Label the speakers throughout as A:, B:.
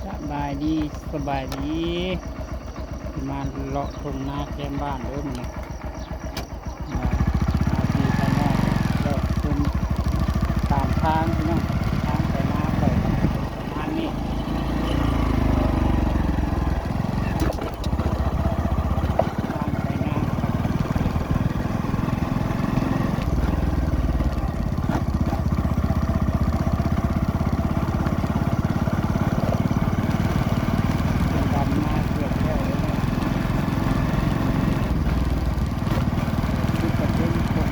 A: สบายดีสบายดีมาเลาะทุ่งนาแคมบ้านเริ่มเนี่ยมาอาทีไปนอกเลาะทุ่งตามทางพี่น้องทางไปนาไปประมาณนี้ทางไปนาเป็นดำนาเกือบแล้วเลยนะที่ประเทศคน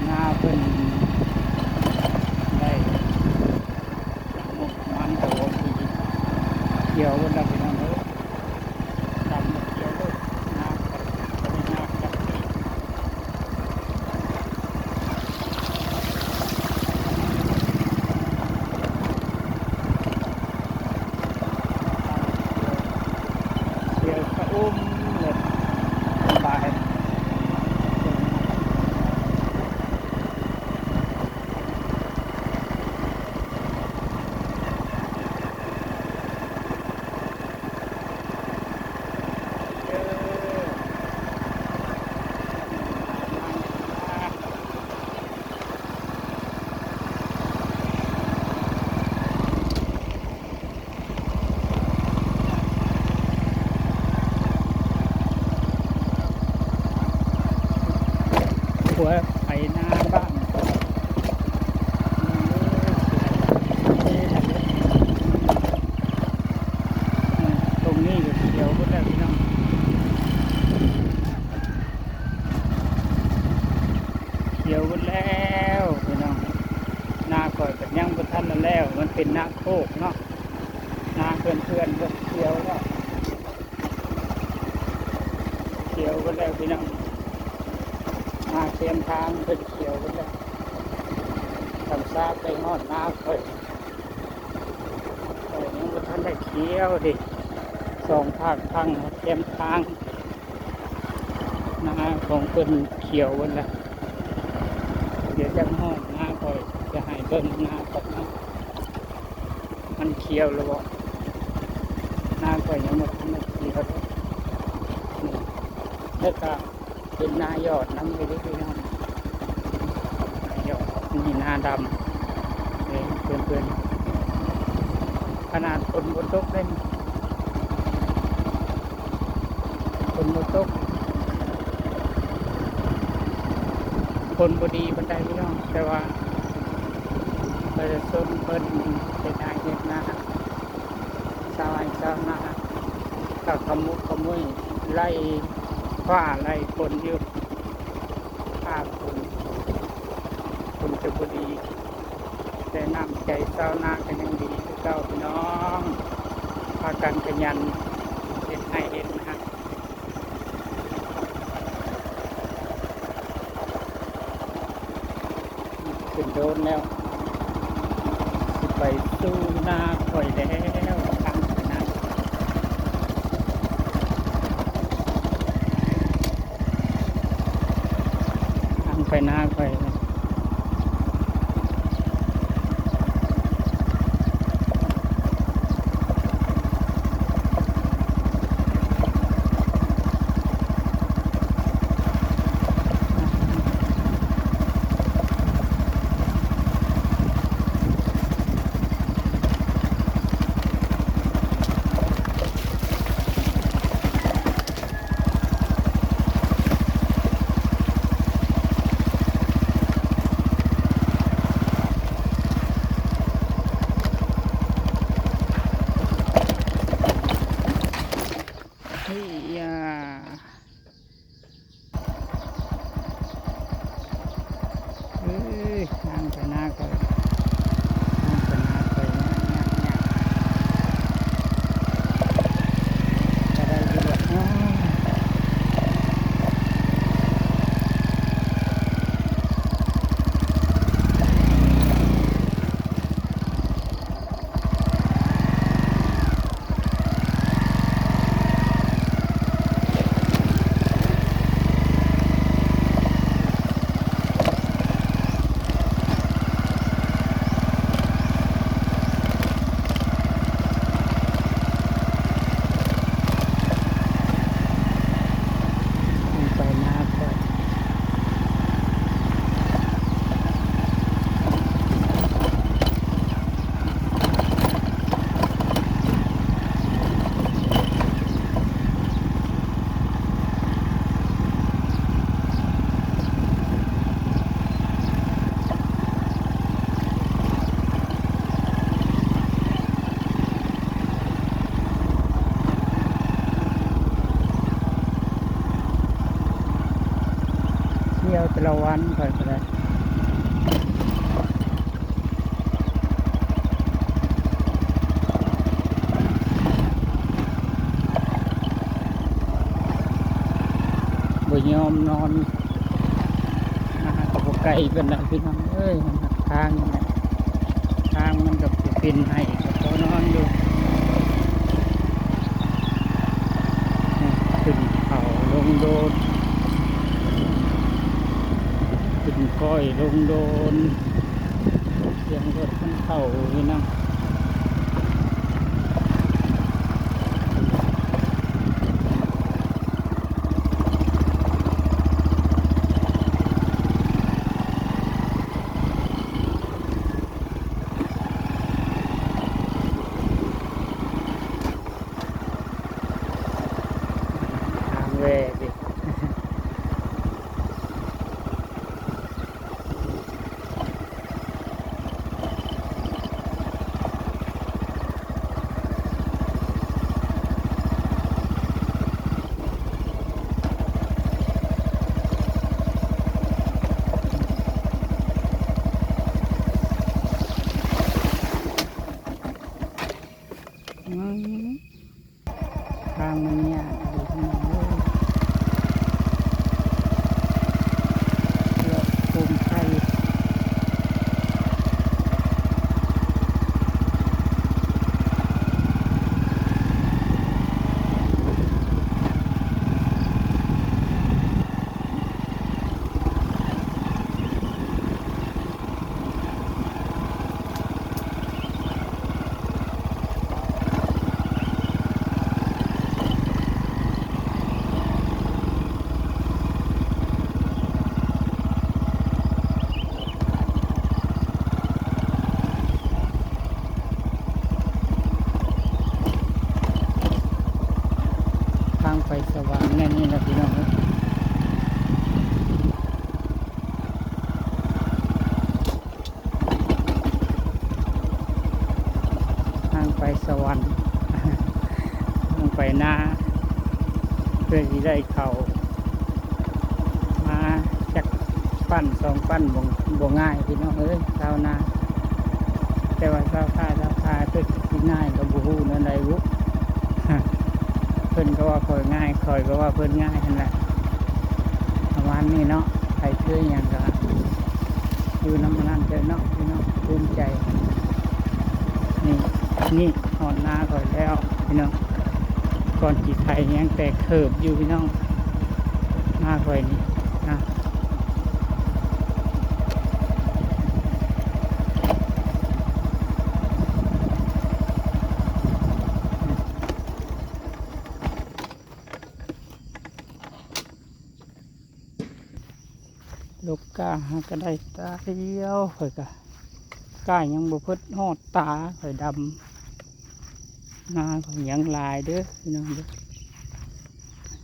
A: หน้าเพิ่นได้หมกมันโตปีเกี่ยวบนเราไปนอนเลยดำหมดเกี่ยวเลยหน้าก็ไม่น่าจับเกี่ยวกระอุ้มเลยสบายหัวไปหน้าบ้านตรงนี้อยู่เขียวก็ได้พี่น้องเขียวก็แล้วพี่น้องหน้าก่อยกับยังบนทันแล้วมันเป็นหน้าโคกเนาะหน้าเพื่อนเก็เขียวแล้วเขียวก็แล้วพี่น้องหน้าเทียมทางเป็นเขียวก็แล้วทำซาไปงอดหน้าก่อยยังบนทันได้เขียวดิสองภาคทางเทียมทางหน้าของเป็นเขียวกันแล้วเดี๋ยวจะห้องหน้าก่อยจะให้เบิ้งหน้าก่อนนะมันเขียวแล้วบ่หน้าก่อยยังหมดทันได้เขียวนี่แล้วก็เป็นหน้ายอดน้ำไปเรื่อยๆนะหน้ายอดนี่หน้าดำเพื่อนๆขนาดคนบนโต๊ะเล่นคนบนโต๊ะคนบดีบันไดพี่น้องแต่ว่าประชาชนเพิ่นเป็นนายเฮ็ดนาชาวไร่ชาวนาก็ขมุกขมุยไล่ฟ้าไล่คนอยู่ฆ่าคนจะบดีแต่น้ำใจชาวนาก็ยังดีคือเก่าพี่น้องพากันขยันเฮ็ดให้เฮ็ดนะขึ้นโดนแล้วสิไปสู้หน้าข่อยแล้วทางไปนาทางไปหน้าข่อยนะเฮ้ยอ่ะเอ้ยทางไปหน้าข่อยทางไปหน้าข่อยเนี่ยจะได้ดูว่า ละวันค่อยก็ได้บ่ยอมนอนกับไก่เป็นไรพี่น้องเอ้ยมันหักทางนี่แหละทางมันกับปินให้กับตัวนอนอยู่ขึ้นเขาลงโดนขึ้นก้อยลงโดนเสียงรถมันเข้าพี่น้องทางเวดิอืมทางมันเนี่ยดูพี่น้องเอ้ยเลาะภูมิไทยทางไปสว่างแน่นี่นะพี่น้องเอ้ยทางไปสวรรค์ ทางไปหน้าเพื่อที่ได้เข้ามาจากปั้นสองปั้นบ่ง่ายพี่น้องเอ้ยชาวนาแต่ว่าชาวนาเพิ่นสิง่ายก็บ่ฮู้นั่นใดวุ เพิ่นก็ว่าค่อยง่ายค่อยก็ว่าเพิ่นง่ายนั่นแหละประมาณนี้เนาะใครช่วยหยังก็อยู่น้ำมันนั่นเด้อเนาะพี่น้องภูมิใจนี่หอนนาก่อนแล้วพี่น้องก่อนจีไทยยังแต่เขิบอยู่พี่น้องหน้าก่อยนี่นะลูกก้าหาก็ได้ตาเดียวข่อยก็ก้ายังบ่เพิดฮอดตาข่อยดำหน้าข่อยยังลายเด้อพี่น้องเด้อ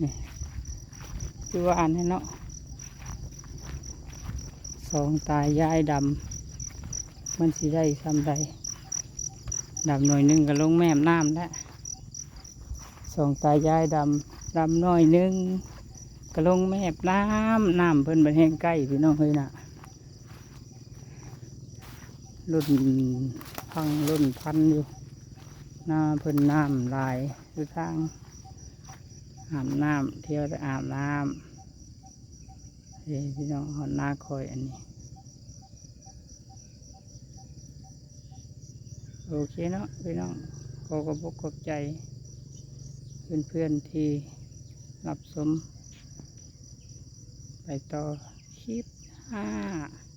A: นี่คือว่าอันนี้เนาะสองตายายดำมันสิได้ทำไรดำหน่อยหนึงก็ลงแม่น้ำแล้วสองตายายดำหน่อยหนึงก็ลงแม่น้ำเพิ่นเป็นแห้งใกล้พี่น้องเฮ้ยน่ะรุ่นรุ่นพันอยู่หน้าเพิ่นน้ำลายคือทางอาบน้ำเที่ยวไปอาบน้ำเฮ้ยพี่น้องหอนหน้าคอยอันนี้โอเคเนาะพี่น้องขอบใจเพื่อนๆที่รับชมไปต่อคลิป5